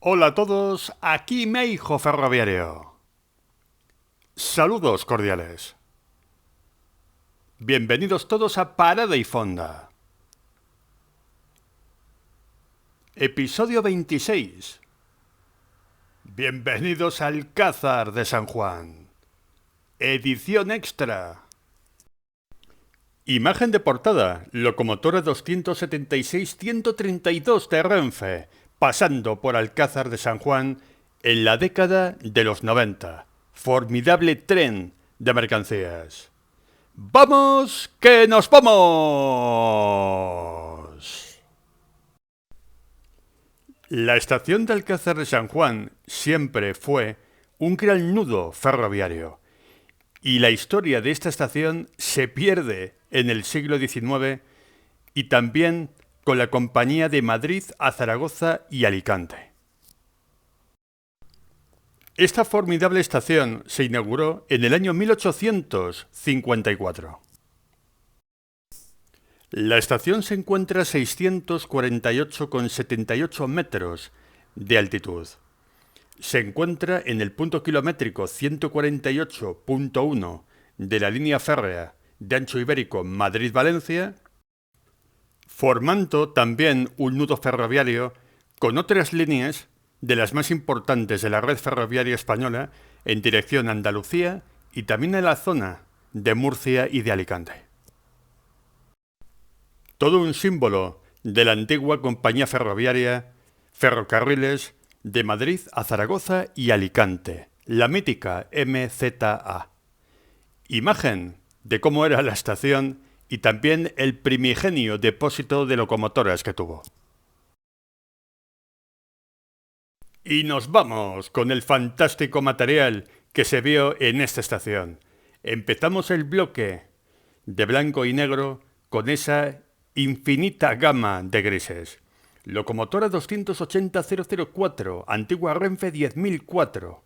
Hola a todos, aquí Meijo Ferroviario. Saludos cordiales. Bienvenidos todos a Parada y Fonda. Episodio 26. Bienvenidos al Alcázar de San Juan. Edición extra. Imagen de portada, locomotora 276-132 de Renfe, pasando por Alcázar de San Juan en la década de los 90. Formidable tren de mercancías. ¡Vamos, que nos vamos! La estación de Alcázar de San Juan siempre fue un gran nudo ferroviario. Y la historia de esta estación se pierde en el siglo XIX y también con la compañía de Madrid a Zaragoza y Alicante. Esta formidable estación se inauguró en el año 1854. La estación se encuentra a 648,78 metros de altitud. Se encuentra en el punto kilométrico 148.1 de la línea férrea de ancho ibérico Madrid-Valencia, formando también un nudo ferroviario con otras líneas de las más importantes de la red ferroviaria española en dirección a Andalucía y también en la zona de Murcia y de Alicante. Todo un símbolo de la antigua compañía ferroviaria Ferrocarriles de Madrid a Zaragoza y Alicante, la mítica MZA. Imagen de cómo era la estación y también el primigenio depósito de locomotoras que tuvo. Y nos vamos con el fantástico material que se vio en esta estación. Empezamos el bloque de blanco y negro con esa infinita gama de grises. Locomotora 280-004, antigua Renfe 10004.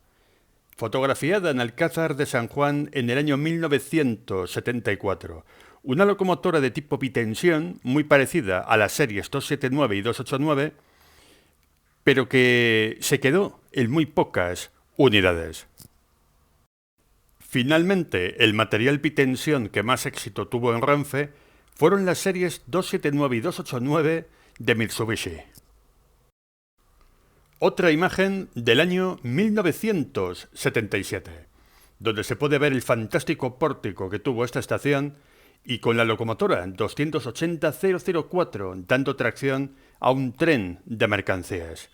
Fotografiada en Alcázar de San Juan en el año 1974. Una locomotora de tipo bitensión, muy parecida a las series 279 y 289, pero que se quedó en muy pocas unidades. Finalmente, el material bitensión que más éxito tuvo en Renfe fueron las series 279 y 289 de Mitsubishi. Otra imagen del año 1977, donde se puede ver el fantástico pórtico que tuvo esta estación y con la locomotora 280-004 dando tracción a un tren de mercancías.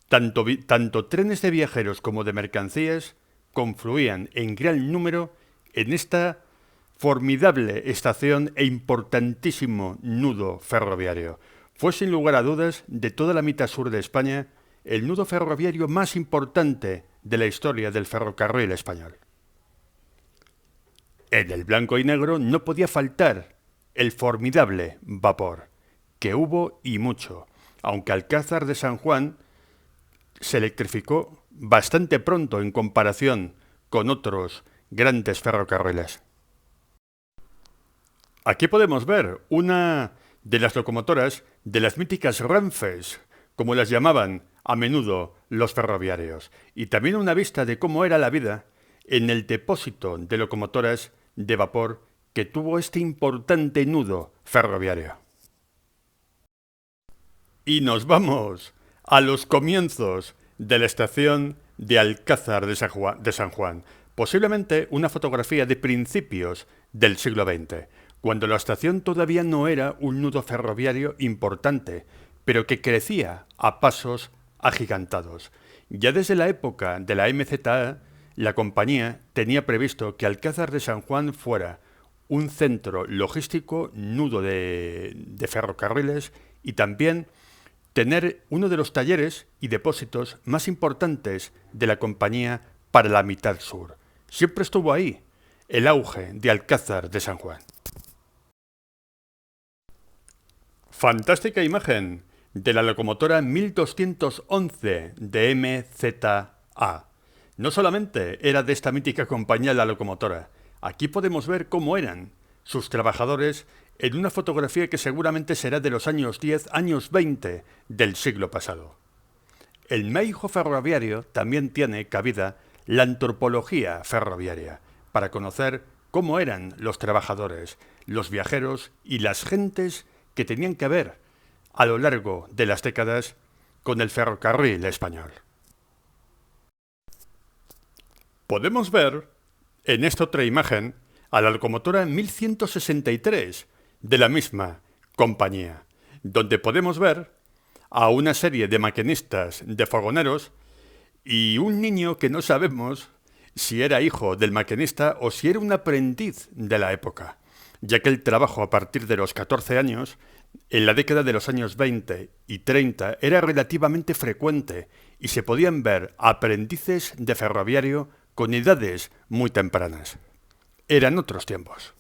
Tanto trenes de viajeros como de mercancías confluían en gran número en esta formidable estación e importantísimo nudo ferroviario. Fue sin lugar a dudas, de toda la mitad sur de España, el nudo ferroviario más importante de la historia del ferrocarril español. En el blanco y negro no podía faltar el formidable vapor, que hubo y mucho, aunque Alcázar de San Juan se electrificó bastante pronto en comparación con otros grandes ferrocarriles. Aquí podemos ver una de las locomotoras de las míticas Renfes, como las llamaban a menudo los ferroviarios, y también una vista de cómo era la vida en el depósito de locomotoras de vapor que tuvo este importante nudo ferroviario. Y nos vamos a los comienzos de la estación de Alcázar de San Juan, posiblemente una fotografía de principios del siglo XX, cuando la estación todavía no era un nudo ferroviario importante, pero que crecía a pasos agigantados. Ya desde la época de la MZA, la compañía tenía previsto que Alcázar de San Juan fuera un centro logístico, nudo de ferrocarriles y también tener uno de los talleres y depósitos más importantes de la compañía para la mitad sur. Siempre estuvo ahí el auge de Alcázar de San Juan. Fantástica imagen de la locomotora 1211 de MZA. No solamente era de esta mítica compañía la locomotora, aquí podemos ver cómo eran sus trabajadores en una fotografía que seguramente será de los años 10, años 20 del siglo pasado. el meijo ferroviario también tiene cabida la antropología ferroviaria, para conocer cómo eran los trabajadores, los viajeros y las gentes que tenían que ver a lo largo de las décadas con el ferrocarril español. Podemos ver en esta otra imagen a la locomotora 1163 de la misma compañía, donde podemos ver a una serie de maquinistas de fogoneros y un niño que no sabemos si era hijo del maquinista o si era un aprendiz de la época, ya que el trabajo a partir de los 14 años, en la década de los años 20 y 30, era relativamente frecuente y se podían ver aprendices de ferroviario con edades muy tempranas. Eran otros tiempos.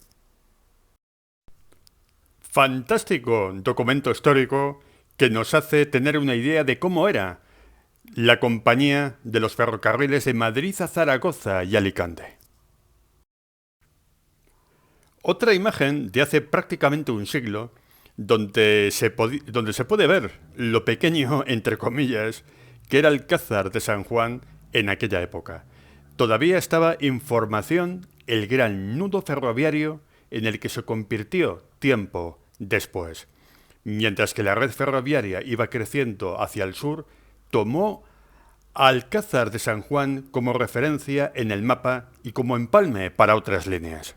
Fantástico documento histórico que nos hace tener una idea de cómo era la compañía de los ferrocarriles de Madrid a Zaragoza y Alicante. Otra imagen de hace prácticamente un siglo donde se puede ver lo pequeño, entre comillas, que era Alcázar de San Juan en aquella época. Todavía estaba en formación el gran nudo ferroviario en el que se convirtió tiempo después. Mientras que la red ferroviaria iba creciendo hacia el sur, tomó a Alcázar de San Juan como referencia en el mapa y como empalme para otras líneas.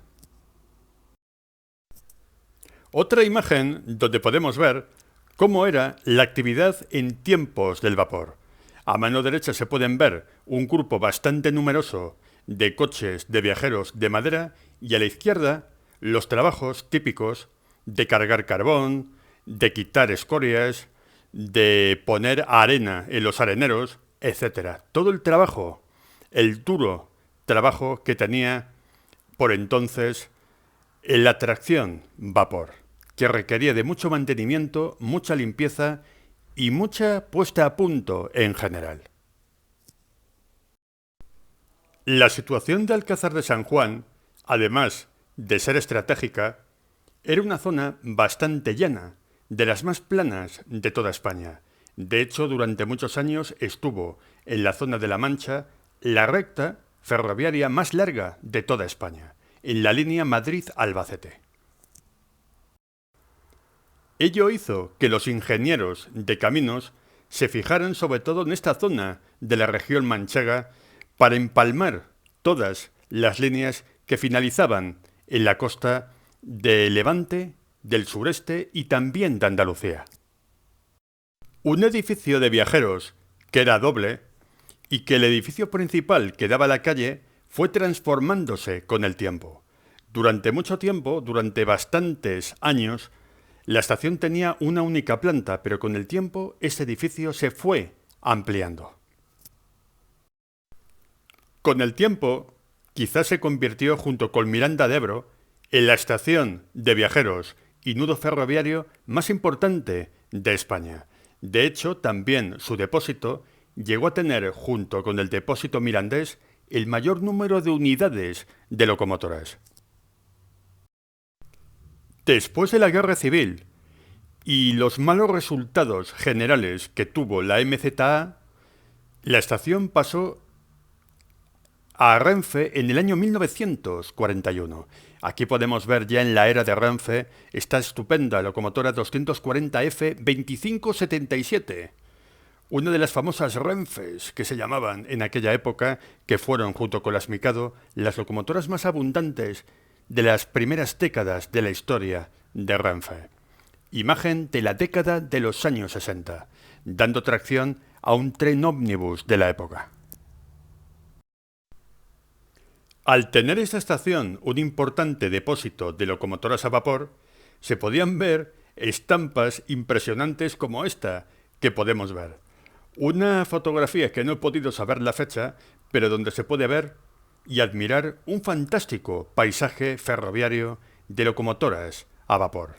Otra imagen donde podemos ver cómo era la actividad en tiempos del vapor. A mano derecha se pueden ver un grupo bastante numeroso de coches de viajeros de madera y a la izquierda los trabajos típicos de cargar carbón, de quitar escorias, de poner arena en los areneros, etc. Todo el trabajo, el duro trabajo que tenía por entonces la tracción vapor, que requería de mucho mantenimiento, mucha limpieza y mucha puesta a punto en general. La situación de Alcázar de San Juan, además de ser estratégica, era una zona bastante llana, de las más planas de toda España. De hecho, durante muchos años estuvo en la zona de La Mancha la recta ferroviaria más larga de toda España, en la línea Madrid-Albacete. Ello hizo que los ingenieros de caminos se fijaran sobre todo en esta zona de la región manchega para empalmar todas las líneas que finalizaban en la costa de Levante, del sureste y también de Andalucía. Un edificio de viajeros que era doble y que el edificio principal que daba a la calle fue transformándose con el tiempo. Durante mucho tiempo, durante bastantes años, la estación tenía una única planta, pero con el tiempo ese edificio se fue ampliando. Con el tiempo, quizás se convirtió junto con Miranda de Ebro en la estación de viajeros y nudo ferroviario más importante de España. De hecho, también su depósito llegó a tener, junto con el depósito mirandés, el mayor número de unidades de locomotoras. Después de la Guerra Civil y los malos resultados generales que tuvo la MZA, la estación pasó a Renfe en el año 1941. Aquí podemos ver ya en la era de Renfe esta estupenda locomotora 240F 2577, una de las famosas Renfes que se llamaban en aquella época, que fueron, junto con las Mikado, las locomotoras más abundantes de las primeras décadas de la historia de Renfe. Imagen de la década de los años 60, dando tracción a un tren ómnibus de la época. Al tener esta estación un importante depósito de locomotoras a vapor, se podían ver estampas impresionantes como esta que podemos ver. Una fotografía que no he podido saber la fecha, pero donde se puede ver y admirar un fantástico paisaje ferroviario de locomotoras a vapor.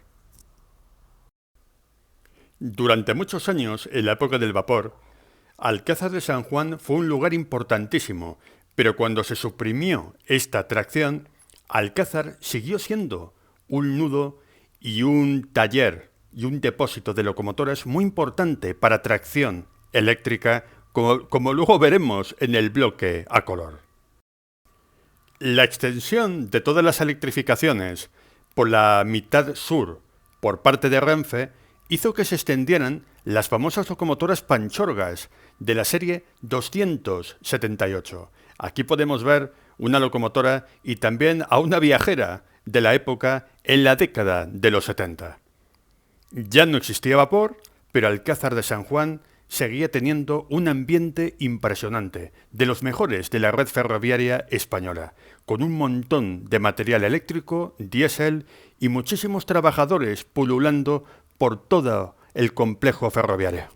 Durante muchos años, en la época del vapor, Alcázar de San Juan fue un lugar importantísimo, pero cuando se suprimió esta tracción, Alcázar siguió siendo un nudo y un taller y un depósito de locomotoras muy importante para tracción eléctrica como luego veremos en el bloque a color. La extensión de todas las electrificaciones por la mitad sur por parte de Renfe hizo que se extendieran las famosas locomotoras panchorgas de la serie 278. Aquí podemos ver una locomotora y también a una viajera de la época en la década de los 70. Ya no existía vapor, pero Alcázar de San Juan seguía teniendo un ambiente impresionante, de los mejores de la red ferroviaria española, con un montón de material eléctrico, diésel y muchísimos trabajadores pululando por todo el complejo ferroviario.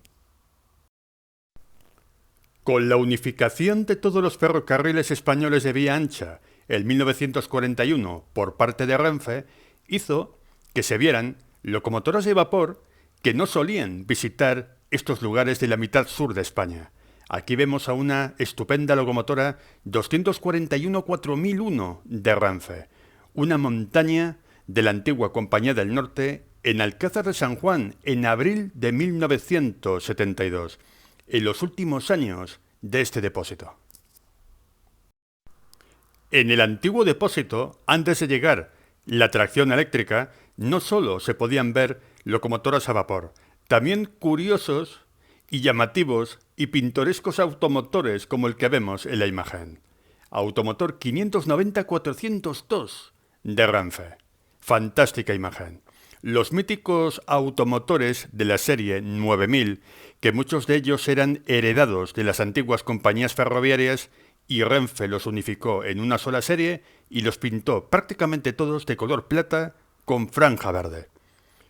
Con la unificación de todos los ferrocarriles españoles de vía ancha en 1941 por parte de Renfe, hizo que se vieran locomotoras de vapor que no solían visitar estos lugares de la mitad sur de España. Aquí vemos a una estupenda locomotora 241-4001 de Renfe, una montaña de la antigua Compañía del Norte en Alcázar de San Juan en abril de 1972, en los últimos años de este depósito. En el antiguo depósito, antes de llegar la tracción eléctrica, no solo se podían ver locomotoras a vapor, también curiosos y llamativos y pintorescos automotores como el que vemos en la imagen. Automotor 590-402 de Renfe. Fantástica imagen. Los míticos automotores de la serie 9000, que muchos de ellos eran heredados de las antiguas compañías ferroviarias, y Renfe los unificó en una sola serie y los pintó prácticamente todos de color plata con franja verde.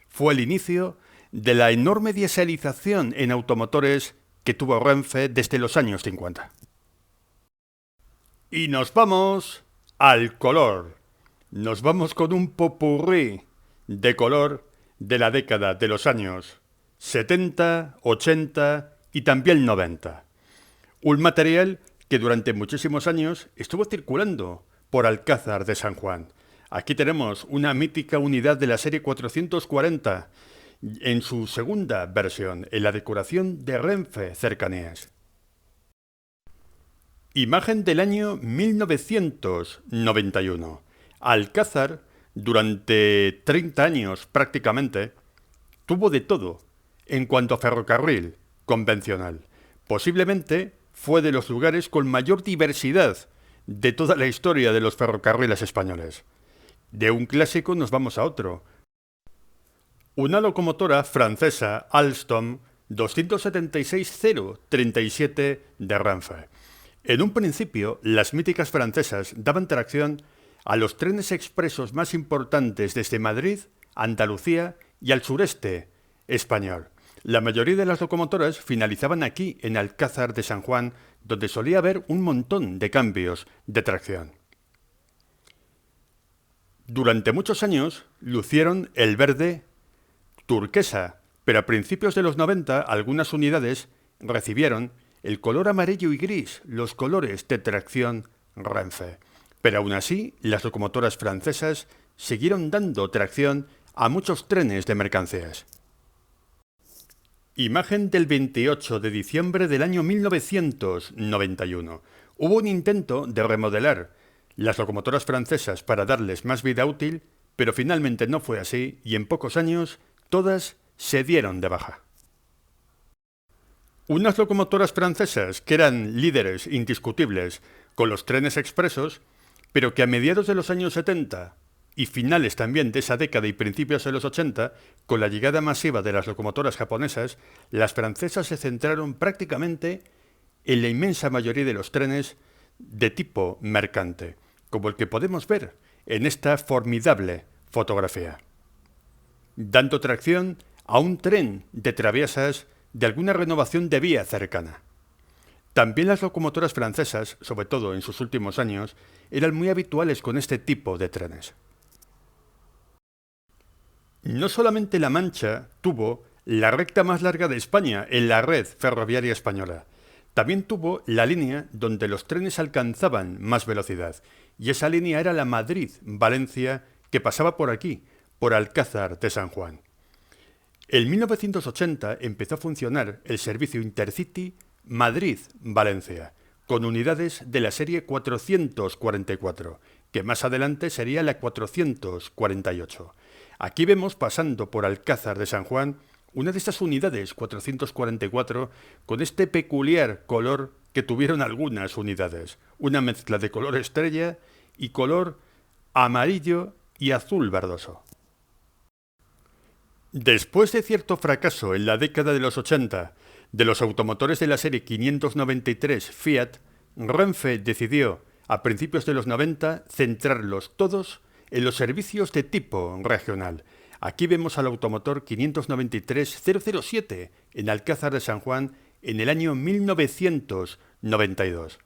Fue el inicio de la enorme dieselización en automotores que tuvo Renfe desde los años 50. Y nos vamos al color. Nos vamos con un popurrí de color de la década de los años 70, 80 y también 90. Un material que durante muchísimos años estuvo circulando por Alcázar de San Juan. Aquí tenemos una mítica unidad de la serie 440 en su segunda versión, en la decoración de Renfe Cercanías. Imagen del año 1991. Alcázar, durante 30 años prácticamente, tuvo de todo en cuanto a ferrocarril convencional. Posiblemente fue de los lugares con mayor diversidad de toda la historia de los ferrocarriles españoles. De un clásico nos vamos a otro. Una locomotora francesa Alstom 276-037 de Renfe. En un principio, las míticas francesas daban tracción a los trenes expresos más importantes desde Madrid, Andalucía y al sureste español. La mayoría de las locomotoras finalizaban aquí, en Alcázar de San Juan, donde solía haber un montón de cambios de tracción. Durante muchos años lucieron el verde turquesa, pero a principios de los 90 algunas unidades recibieron el color amarillo y gris, los colores de tracción Renfe. Pero aún así, las locomotoras francesas siguieron dando tracción a muchos trenes de mercancías. Imagen del 28 de diciembre del año 1991. Hubo un intento de remodelar las locomotoras francesas para darles más vida útil, pero finalmente no fue así y en pocos años todas se dieron de baja. Unas locomotoras francesas que eran líderes indiscutibles con los trenes expresos, pero que a mediados de los años 70 y finales también de esa década y principios de los 80, con la llegada masiva de las locomotoras japonesas, las francesas se centraron prácticamente en la inmensa mayoría de los trenes de tipo mercante, como el que podemos ver en esta formidable fotografía, dando tracción a un tren de traviesas de alguna renovación de vía cercana. También las locomotoras francesas, sobre todo en sus últimos años, eran muy habituales con este tipo de trenes. No solamente La Mancha tuvo la recta más larga de España en la red ferroviaria española, también tuvo la línea donde los trenes alcanzaban más velocidad, y esa línea era la Madrid-Valencia, que pasaba por aquí, por Alcázar de San Juan. En 1980 empezó a funcionar el servicio Intercity Madrid-Valencia, con unidades de la serie 444, que más adelante sería la 448. Aquí vemos, pasando por Alcázar de San Juan, una de estas unidades 444 con este peculiar color que tuvieron algunas unidades, una mezcla de color estrella y color amarillo y azul verdoso. Después de cierto fracaso en la década de los 80 de los automotores de la serie 593 Fiat, Renfe decidió, a principios de los 90, centrarlos todos en los servicios de tipo regional. Aquí vemos al automotor 593-007 en Alcázar de San Juan en el año 1992.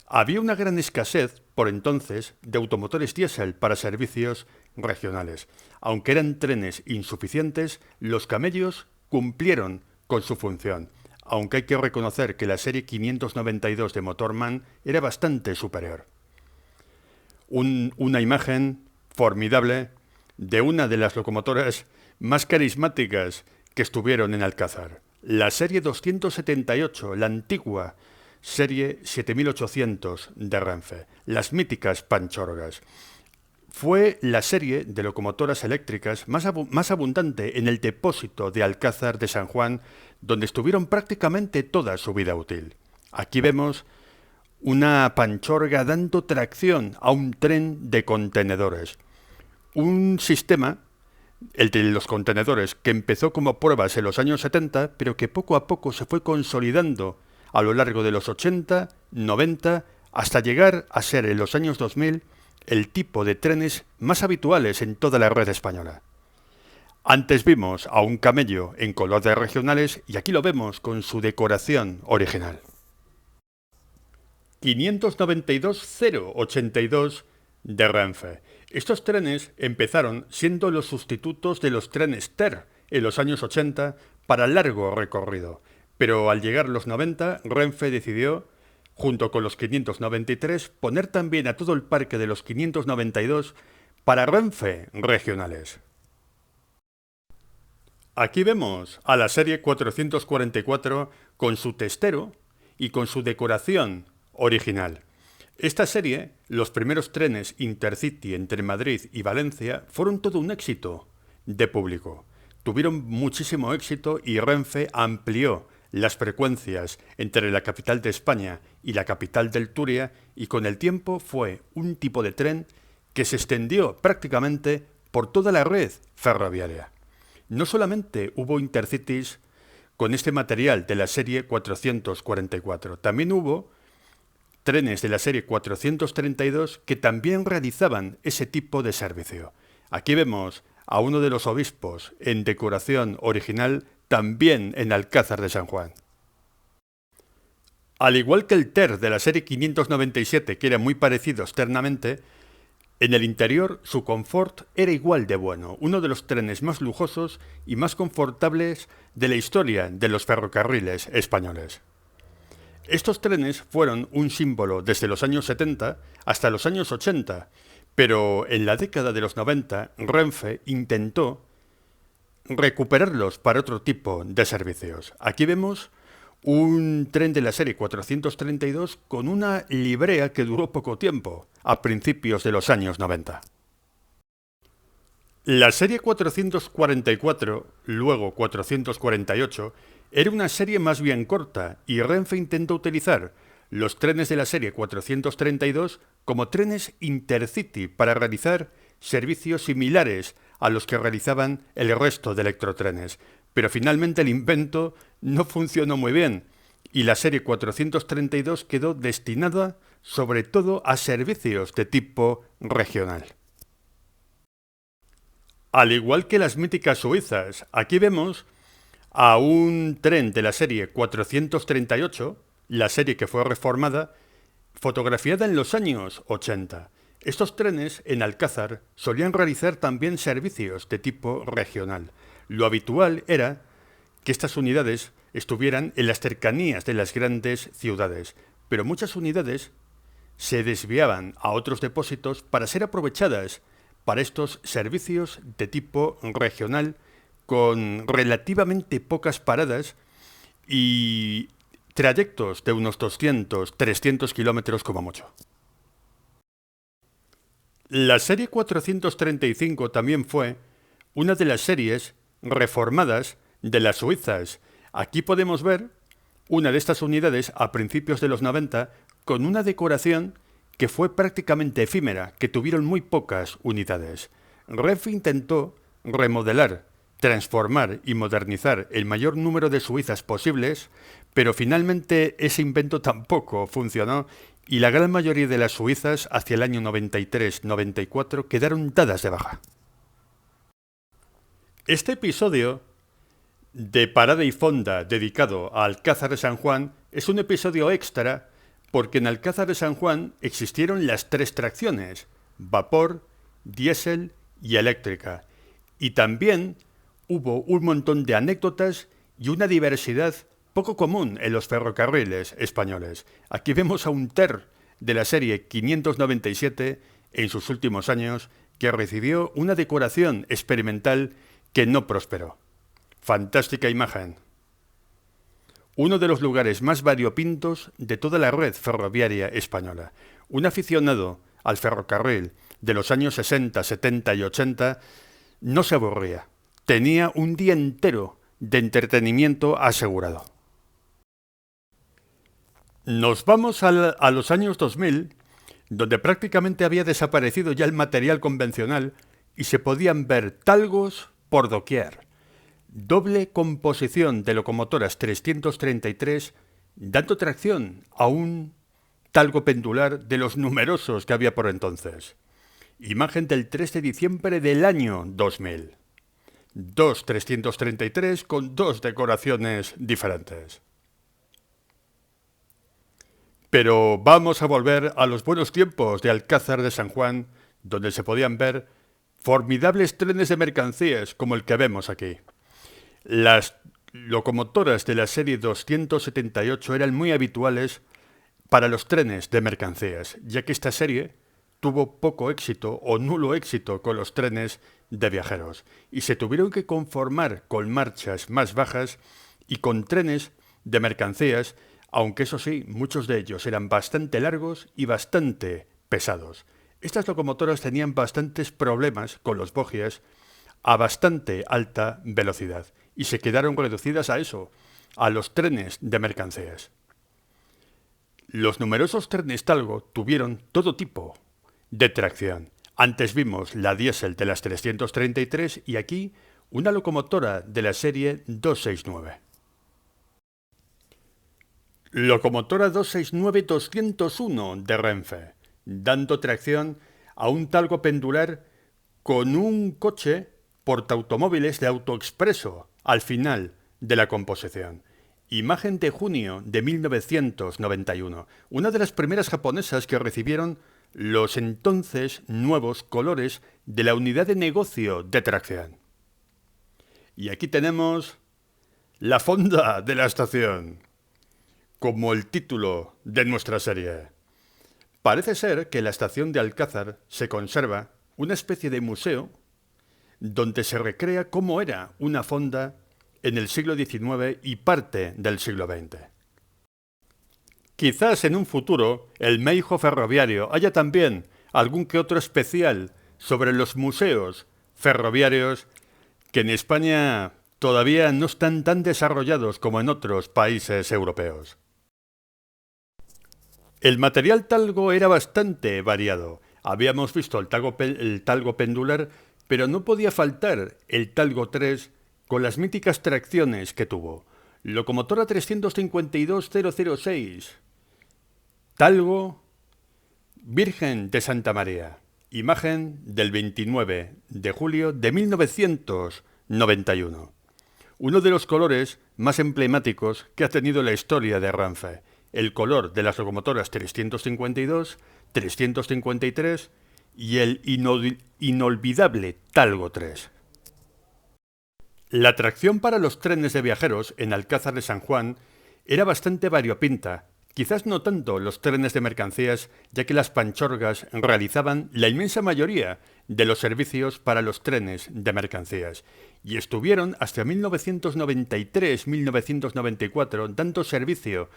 Había una gran escasez, por entonces, de automotores diésel para servicios regionales. Aunque eran trenes insuficientes, los camellos cumplieron con su función, aunque hay que reconocer que la serie 592 de Motorman era bastante superior. Una imagen formidable de una de las locomotoras más carismáticas que estuvieron en Alcázar. La serie 278, la antigua serie 7800 de Renfe, las míticas Panchorgas. Fue la serie de locomotoras eléctricas más abundante en el depósito de Alcázar de San Juan, donde estuvieron prácticamente toda su vida útil. Aquí vemos una Panchorga dando tracción a un tren de contenedores. Un sistema, el de los contenedores, que empezó como pruebas en los años 70, pero que poco a poco se fue consolidando a lo largo de los 80, 90, hasta llegar a ser en los años 2000 el tipo de trenes más habituales en toda la red española. Antes vimos a un camello en color de regionales y aquí lo vemos con su decoración original. 592-082 de Renfe. Estos trenes empezaron siendo los sustitutos de los trenes TER en los años 80 para largo recorrido, pero al llegar los 90, Renfe decidió, junto con los 593, poner también a todo el parque de los 592 para Renfe regionales. Aquí vemos a la serie 444 con su testero y con su decoración original. Esta serie, los primeros trenes Intercity entre Madrid y Valencia, fueron todo un éxito de público. Tuvieron muchísimo éxito y Renfe amplió las frecuencias entre la capital de España y la capital del Turia, y con el tiempo fue un tipo de tren que se extendió prácticamente por toda la red ferroviaria. No solamente hubo Intercities con este material de la serie 444, también hubo trenes de la serie 432 que también realizaban ese tipo de servicio. Aquí vemos a uno de los obispos en decoración original, también en Alcázar de San Juan. Al igual que el TER de la serie 597, que era muy parecido externamente, en el interior su confort era igual de bueno, uno de los trenes más lujosos y más confortables de la historia de los ferrocarriles españoles. Estos trenes fueron un símbolo desde los años 70 hasta los años 80, pero en la década de los 90 Renfe intentó recuperarlos para otro tipo de servicios. Aquí vemos un tren de la serie 432 con una librea que duró poco tiempo, a principios de los años 90. La serie 444, luego 448, era una serie más bien corta y Renfe intentó utilizar los trenes de la serie 432 como trenes Intercity para realizar servicios similares a los que realizaban el resto de electrotrenes. Pero finalmente el invento no funcionó muy bien y la serie 432 quedó destinada sobre todo a servicios de tipo regional. Al igual que las míticas suizas, aquí vemos a un tren de la serie 438, la serie que fue reformada, fotografiada en los años 80. Estos trenes en Alcázar solían realizar también servicios de tipo regional. Lo habitual era que estas unidades estuvieran en las cercanías de las grandes ciudades, pero muchas unidades se desviaban a otros depósitos para ser aprovechadas para estos servicios de tipo regional con relativamente pocas paradas y trayectos de unos 200, 300 kilómetros como mucho. La serie 435 también fue una de las series reformadas de las suizas. Aquí podemos ver una de estas unidades a principios de los 90 con una decoración que fue prácticamente efímera, que tuvieron muy pocas unidades. Renfe intentó remodelar, transformar y modernizar el mayor número de suizas posibles, pero finalmente ese invento tampoco funcionó y la gran mayoría de las suizas hacia el año 93-94 quedaron dadas de baja. Este episodio de Parada y Fonda dedicado a Alcázar de San Juan es un episodio extra porque en Alcázar de San Juan existieron las tres tracciones, vapor, diésel y eléctrica. Y también hubo un montón de anécdotas y una diversidad poco común en los ferrocarriles españoles. Aquí vemos a un TER de la serie 597 en sus últimos años que recibió una decoración experimental que no prosperó. Fantástica imagen. Uno de los lugares más variopintos de toda la red ferroviaria española. Un aficionado al ferrocarril de los años 60, 70 y 80 no se aburría. Tenía un día entero de entretenimiento asegurado. Nos vamos a los años 2000, donde prácticamente había desaparecido ya el material convencional y se podían ver talgos por doquier. Doble composición de locomotoras 333 dando tracción a un talgo pendular de los numerosos que había por entonces. Imagen del 3 de diciembre del año 2000. Dos 333 con dos decoraciones diferentes. Pero vamos a volver a los buenos tiempos de Alcázar de San Juan, donde se podían ver formidables trenes de mercancías como el que vemos aquí. Las locomotoras de la serie 278 eran muy habituales para los trenes de mercancías, ya que esta serie tuvo poco éxito o nulo éxito con los trenes de viajeros y se tuvieron que conformar con marchas más bajas y con trenes de mercancías, aunque eso sí, muchos de ellos eran bastante largos y bastante pesados. Estas locomotoras tenían bastantes problemas con los bogies a bastante alta velocidad y se quedaron reducidas a eso, a los trenes de mercancías. Los numerosos trenes talgo tuvieron todo tipo de tracción. Antes vimos la diésel de las 333 y aquí una locomotora de la serie 269. Locomotora 269-201 de Renfe, dando tracción a un talgo pendular con un coche portaautomóviles de autoexpreso al final de la composición. Imagen de junio de 1991, una de las primeras japonesas que recibieron los entonces nuevos colores de la unidad de negocio de tracción. Y aquí tenemos la fonda de la estación, como el título de nuestra serie. Parece ser que en la estación de Alcázar se conserva una especie de museo donde se recrea cómo era una fonda en el siglo XIX y parte del siglo XX. Quizás en un futuro el Meijo ferroviario haya también algún que otro especial sobre los museos ferroviarios que en España todavía no están tan desarrollados como en otros países europeos. El material talgo era bastante variado. Habíamos visto el talgo pendular, pero no podía faltar el talgo 3 con las míticas tracciones que tuvo. Locomotora 352-006. Talgo Virgen de Santa María. Imagen del 29 de julio de 1991. Uno de los colores más emblemáticos que ha tenido la historia de Renfe. El color de las locomotoras 352, 353 y el inolvidable Talgo 3. La tracción para los trenes de viajeros en Alcázar de San Juan era bastante variopinta, quizás no tanto los trenes de mercancías, ya que las panchorgas realizaban la inmensa mayoría de los servicios para los trenes de mercancías. y estuvieron hasta 1993-1994 dando servicio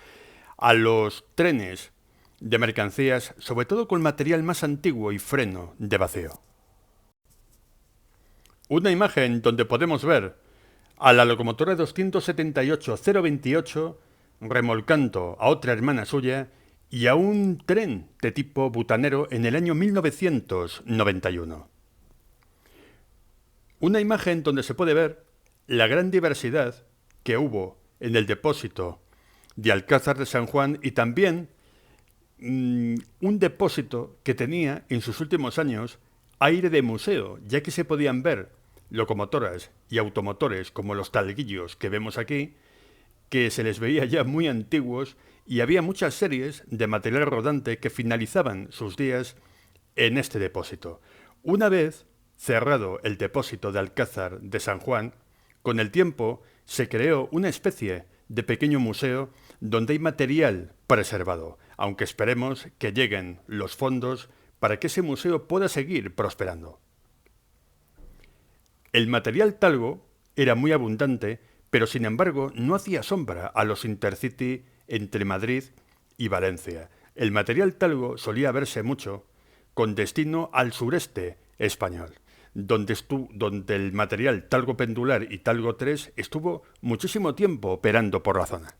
a los trenes de mercancías, sobre todo con material más antiguo y freno de vacío. Una imagen donde podemos ver a la locomotora 278-028 remolcando a otra hermana suya y a un tren de tipo butanero en el año 1991. Una imagen donde se puede ver la gran diversidad que hubo en el depósito de Alcázar de San Juan y también un depósito que tenía en sus últimos años aire de museo, ya que se podían ver locomotoras y automotores como los talguillos que vemos aquí, que se les veía ya muy antiguos y había muchas series de material rodante que finalizaban sus días en este depósito. Una vez cerrado el depósito de Alcázar de San Juan, con el tiempo se creó una especie de pequeño museo donde hay material preservado, aunque esperemos que lleguen los fondos para que ese museo pueda seguir prosperando. El material talgo era muy abundante, pero sin embargo no hacía sombra a los Intercity entre Madrid y Valencia. El material talgo solía verse mucho con destino al sureste español, donde el material talgo pendular y talgo 3 estuvo muchísimo tiempo operando por la zona.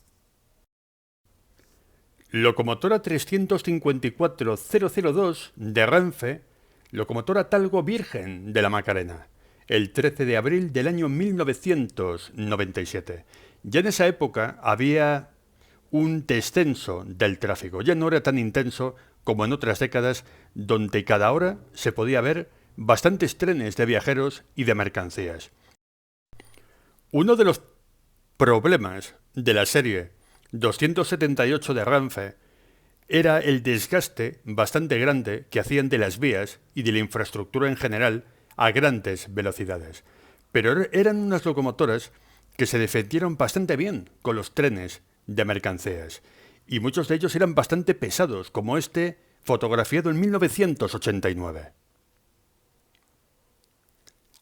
Locomotora 354-002 de Renfe, locomotora talgo virgen de la Macarena, el 13 de abril del año 1997. Ya en esa época había un descenso del tráfico, ya no era tan intenso como en otras décadas, donde cada hora se podía ver bastantes trenes de viajeros y de mercancías. Uno de los problemas de la serie 278 de Renfe era el desgaste bastante grande que hacían de las vías y de la infraestructura en general a grandes velocidades. Pero eran unas locomotoras que se defendieron bastante bien con los trenes de mercancías, y muchos de ellos eran bastante pesados, como este fotografiado en 1989.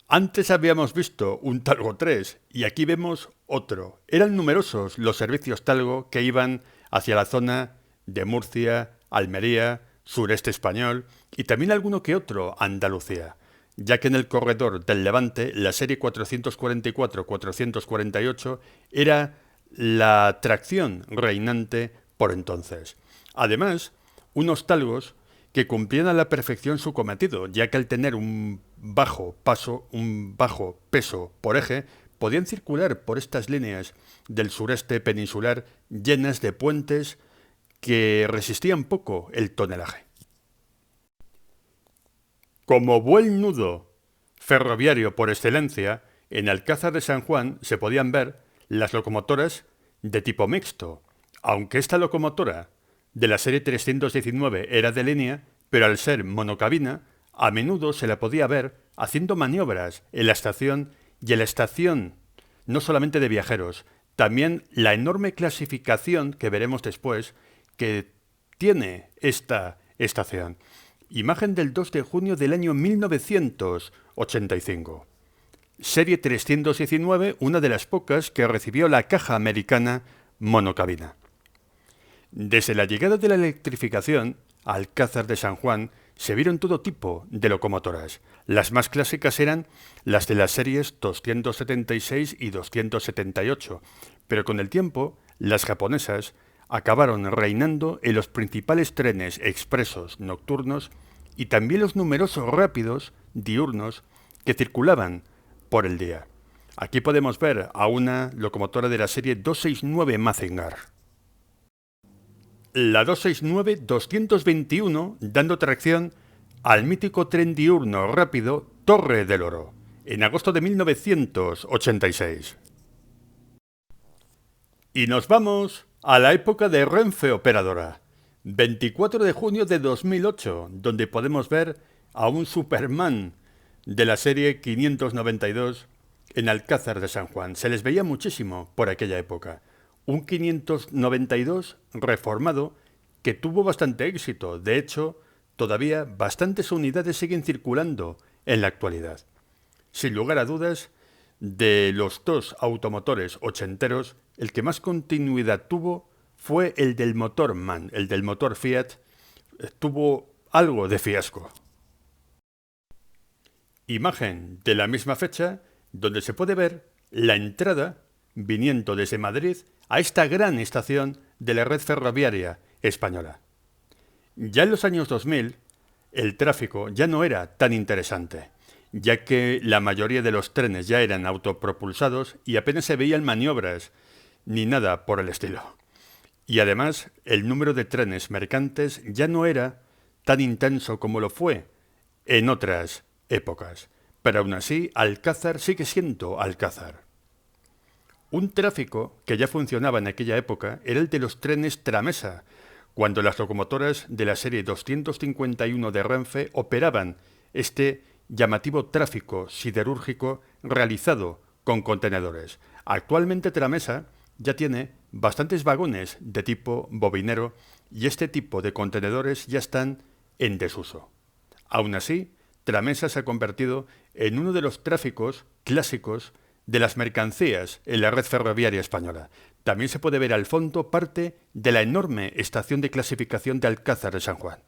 Antes habíamos visto un Talgo 3 y aquí vemos otro. Eran numerosos los servicios Talgo que iban hacia la zona de Murcia, Almería, sureste español y también alguno que otro Andalucía, ya que en el corredor del Levante la serie 444-448 era la tracción reinante por entonces. Además, unos talgos que cumplían a la perfección su cometido, ya que al tener un bajo peso por eje, podían circular por estas líneas del sureste peninsular llenas de puentes que resistían poco el tonelaje. Como buen nudo ferroviario por excelencia, en Alcázar de San Juan se podían ver las locomotoras de tipo mixto, aunque esta locomotora de la serie 319 era de línea, pero al ser monocabina, a menudo se la podía ver haciendo maniobras en la estación y en la estación no solamente de viajeros, también la enorme clasificación que veremos después que tiene esta estación. Imagen del 2 de junio del año 1985. Serie 319, una de las pocas que recibió la caja americana monocabina. Desde la llegada de la electrificación a Alcázar de San Juan se vieron todo tipo de locomotoras. Las más clásicas eran las de las series 276 y 278, pero con el tiempo las japonesas acabaron reinando en los principales trenes expresos nocturnos y también los numerosos rápidos diurnos que circulaban por el día. Aquí podemos ver a una locomotora de la serie 269 Mazinger. La 269-221 dando tracción al mítico tren diurno rápido Torre del Oro, en agosto de 1986. Y nos vamos a la época de Renfe Operadora, 24 de junio de 2008, donde podemos ver a un Superman de la serie 592 en Alcázar de San Juan. Se les veía muchísimo por aquella época. Un 592 reformado que tuvo bastante éxito. De hecho, todavía bastantes unidades siguen circulando en la actualidad. Sin lugar a dudas, de los dos automotores ochenteros, el que más continuidad tuvo fue el del motor MAN, el del motor Fiat. Tuvo algo de fiasco. Imagen de la misma fecha, donde se puede ver la entrada viniendo desde Madrid a esta gran estación de la red ferroviaria española. Ya en los años 2000, el tráfico ya no era tan interesante, ya que la mayoría de los trenes ya eran autopropulsados y apenas se veían maniobras ni nada por el estilo. Y además, el número de trenes mercantes ya no era tan intenso como lo fue en otras épocas. Pero aún así, Alcázar sigue siendo Alcázar. Un tráfico que ya funcionaba en aquella época era el de los trenes tramesa, cuando las locomotoras de la serie 251 de Renfe operaban este llamativo tráfico siderúrgico realizado con contenedores. Actualmente Tramesa ya tiene bastantes vagones de tipo bobinero y este tipo de contenedores ya están en desuso. Aún así, Tramesa se ha convertido en uno de los tráficos clásicos de las mercancías en la red ferroviaria española. También se puede ver al fondo parte de la enorme estación de clasificación de Alcázar de San Juan.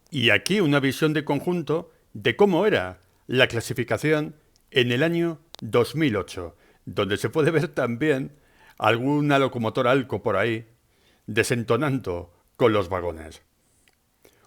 Y aquí una visión de conjunto de cómo era la clasificación en el año 2008, donde se puede ver también alguna locomotora Alco por ahí desentonando con los vagones.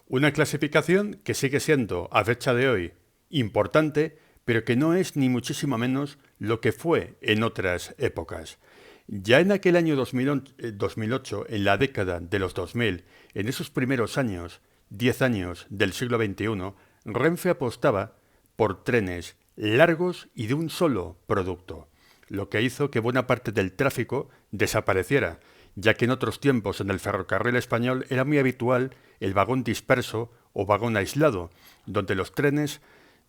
Una clasificación que sigue siendo, a fecha de hoy, importante, pero que no es ni muchísimo menos lo que fue en otras épocas. Ya en aquel año 2008, en la década de los 2000, en esos primeros años, 10 años del siglo XXI, Renfe apostaba por trenes largos y de un solo producto, lo que hizo que buena parte del tráfico desapareciera, ya que en otros tiempos en el ferrocarril español era muy habitual el vagón disperso o vagón aislado, donde los trenes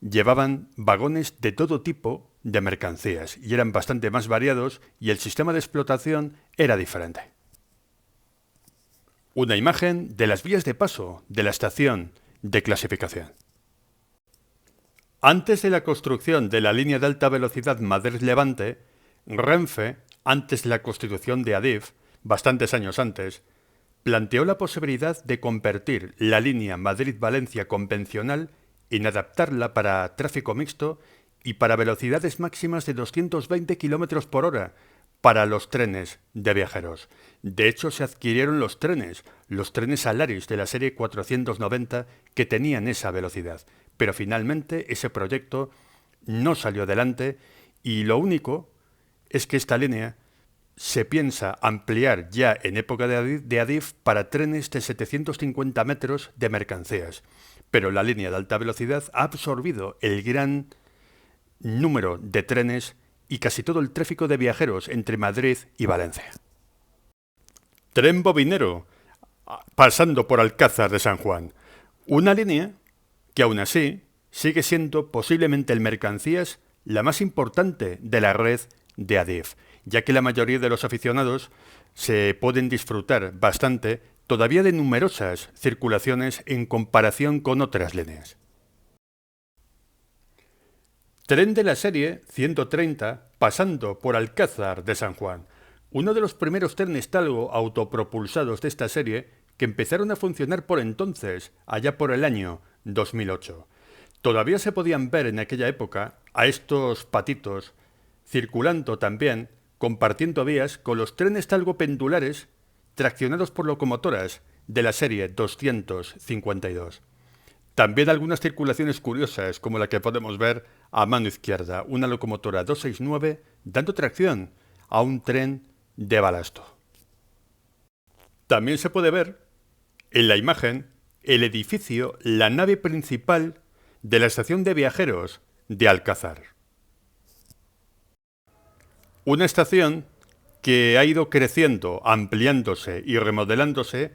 llevaban vagones de todo tipo de mercancías y eran bastante más variados y el sistema de explotación era diferente. Una imagen de las vías de paso de la estación de clasificación. Antes de la construcción de la línea de alta velocidad Madrid-Levante, Renfe, antes de la constitución de Adif, bastantes años antes, planteó la posibilidad de convertir la línea Madrid-Valencia convencional en adaptarla para tráfico mixto y para velocidades máximas de 220 km por hora para los trenes de viajeros. De hecho, se adquirieron los trenes Alaris de la serie 490 que tenían esa velocidad. Pero finalmente ese proyecto no salió adelante y lo único es que esta línea se piensa ampliar ya en época de Adif para trenes de 750 metros de mercancías. Pero la línea de alta velocidad ha absorbido el gran número de trenes y casi todo el tráfico de viajeros entre Madrid y Valencia. Tren bobinero, pasando por Alcázar de San Juan. Una línea que aún así sigue siendo posiblemente en mercancías la más importante de la red de Adif, ya que la mayoría de los aficionados se pueden disfrutar bastante todavía de numerosas circulaciones en comparación con otras líneas. Tren de la serie 130 pasando por Alcázar de San Juan, uno de los primeros trenes talgo autopropulsados de esta serie que empezaron a funcionar por entonces, allá por el año 2008. Todavía se podían ver en aquella época a estos patitos circulando también, compartiendo vías con los trenes talgo pendulares traccionados por locomotoras de la serie 252. También algunas circulaciones curiosas, como la que podemos ver a mano izquierda, una locomotora 269 dando tracción a un tren de balasto. También se puede ver en la imagen el edificio, la nave principal de la estación de viajeros de Alcázar. Una estación que ha ido creciendo, ampliándose y remodelándose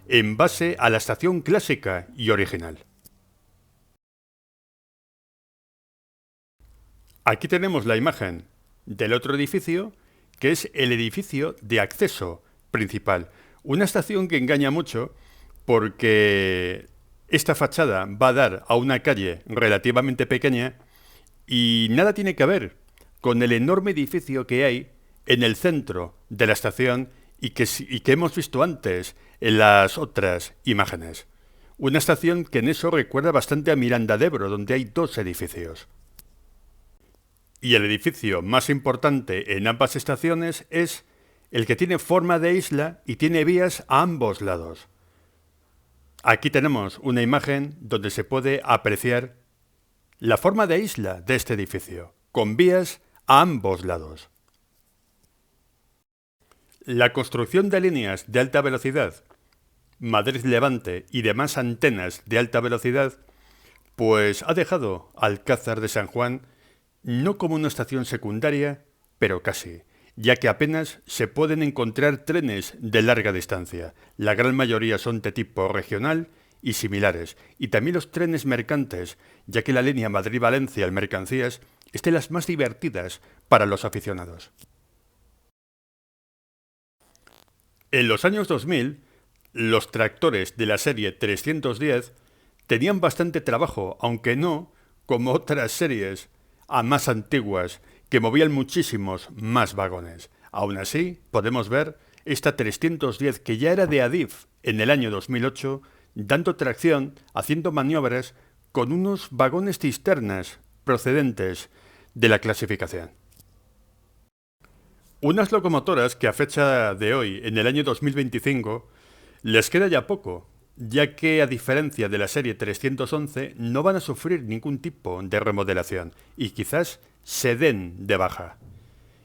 en base a la estación clásica y original. Aquí tenemos la imagen del otro edificio, que es el edificio de acceso principal. Una estación que engaña mucho porque Esta fachada va a dar a una calle relativamente pequeña y nada tiene que ver con el enorme edificio que hay en el centro de la estación y que hemos visto antes en las otras imágenes. Una estación que en eso recuerda bastante a Miranda de Ebro, donde hay dos edificios. Y el edificio más importante en ambas estaciones es el que tiene forma de isla y tiene vías a ambos lados. Aquí tenemos una imagen donde se puede apreciar la forma de isla de este edificio, con vías a ambos lados. La construcción de líneas de alta velocidad, Madrid-Levante y demás antenas de alta velocidad, pues ha dejado Alcázar de San Juan no como una estación secundaria, pero casi, ya que apenas se pueden encontrar trenes de larga distancia. La gran mayoría son de tipo regional y similares, y también los trenes mercantes, ya que la línea Madrid-Valencia en mercancías es de las más divertidas para los aficionados. En los años 2000, los tractores de la serie 310 tenían bastante trabajo, aunque no como otras series más antiguas que movían muchísimos más vagones. Aún así, podemos ver esta 310 que ya era de Adif en el año 2008, dando tracción, haciendo maniobras con unos vagones cisternas procedentes de la clasificación. Unas locomotoras que a fecha de hoy, en el año 2025, les queda ya poco, ya que a diferencia de la serie 311 no van a sufrir ningún tipo de remodelación y quizás se den de baja.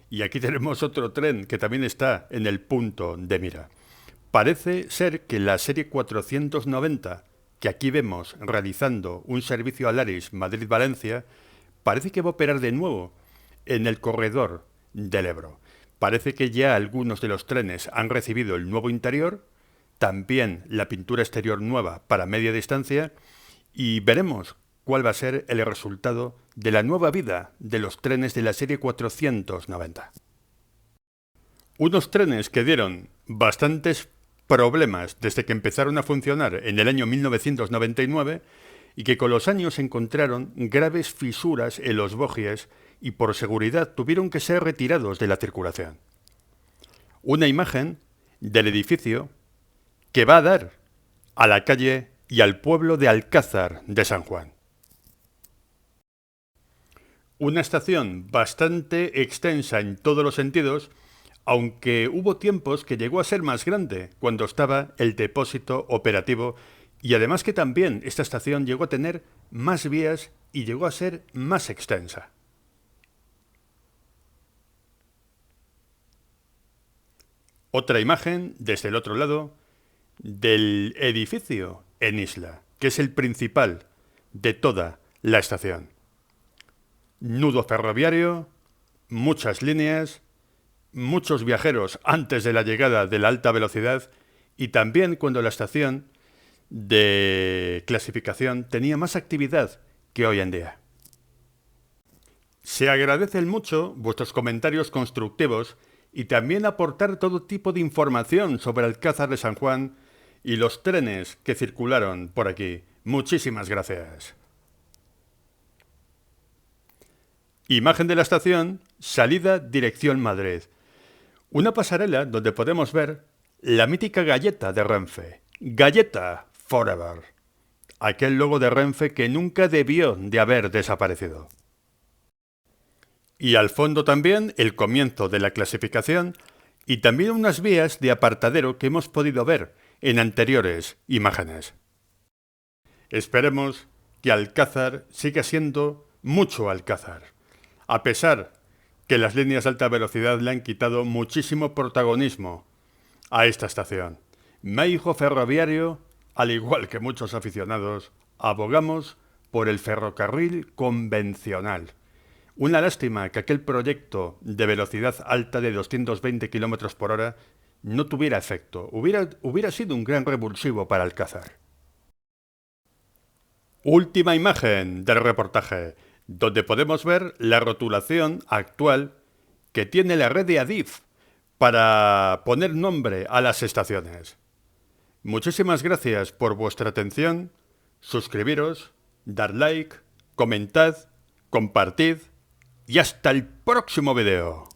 Y aquí tenemos otro tren que también está en el punto de mira. Parece ser que la serie 490, que aquí vemos realizando un servicio a Laris Madrid-Valencia, parece que va a operar de nuevo en el corredor del Ebro. Parece que ya algunos de los trenes han recibido el nuevo interior, también la pintura exterior nueva para media distancia, y veremos cuál va a ser el resultado de la nueva vida de los trenes de la serie 490. Unos trenes que dieron bastantes problemas desde que empezaron a funcionar en el año 1999 y que con los años encontraron graves fisuras en los bogies y por seguridad tuvieron que ser retirados de la circulación. Una imagen del edificio que va a dar a la calle y al pueblo de Alcázar de San Juan. Una estación bastante extensa en todos los sentidos, aunque hubo tiempos que llegó a ser más grande cuando estaba el depósito operativo y además que también esta estación llegó a tener más vías y llegó a ser más extensa. Otra imagen desde el otro lado del edificio en Isla, que es el principal de toda la estación. Nudo ferroviario, muchas líneas, muchos viajeros antes de la llegada de la alta velocidad y también cuando la estación de clasificación tenía más actividad que hoy en día. Se agradecen mucho vuestros comentarios constructivos y también aportar todo tipo de información sobre Alcázar de San Juan y los trenes que circularon por aquí. Muchísimas gracias. Imagen de la estación, salida dirección Madrid. Una pasarela donde podemos ver la mítica galleta de Renfe. Galleta Forever. Aquel logo de Renfe que nunca debió de haber desaparecido. Y al fondo también el comienzo de la clasificación y también unas vías de apartadero que hemos podido ver en anteriores imágenes. Esperemos que Alcázar siga siendo mucho Alcázar, a pesar que las líneas de alta velocidad le han quitado muchísimo protagonismo a esta estación. México Ferroviario, al igual que muchos aficionados, abogamos por el ferrocarril convencional. Una lástima que aquel proyecto de velocidad alta de 220 km por hora no tuviera efecto. Hubiera sido un gran revulsivo para Alcázar. Última imagen del reportaje, donde podemos ver la rotulación actual que tiene la red de Adif para poner nombre a las estaciones. Muchísimas gracias por vuestra atención. suscribiros, dar like, comentad, compartid y hasta el próximo video.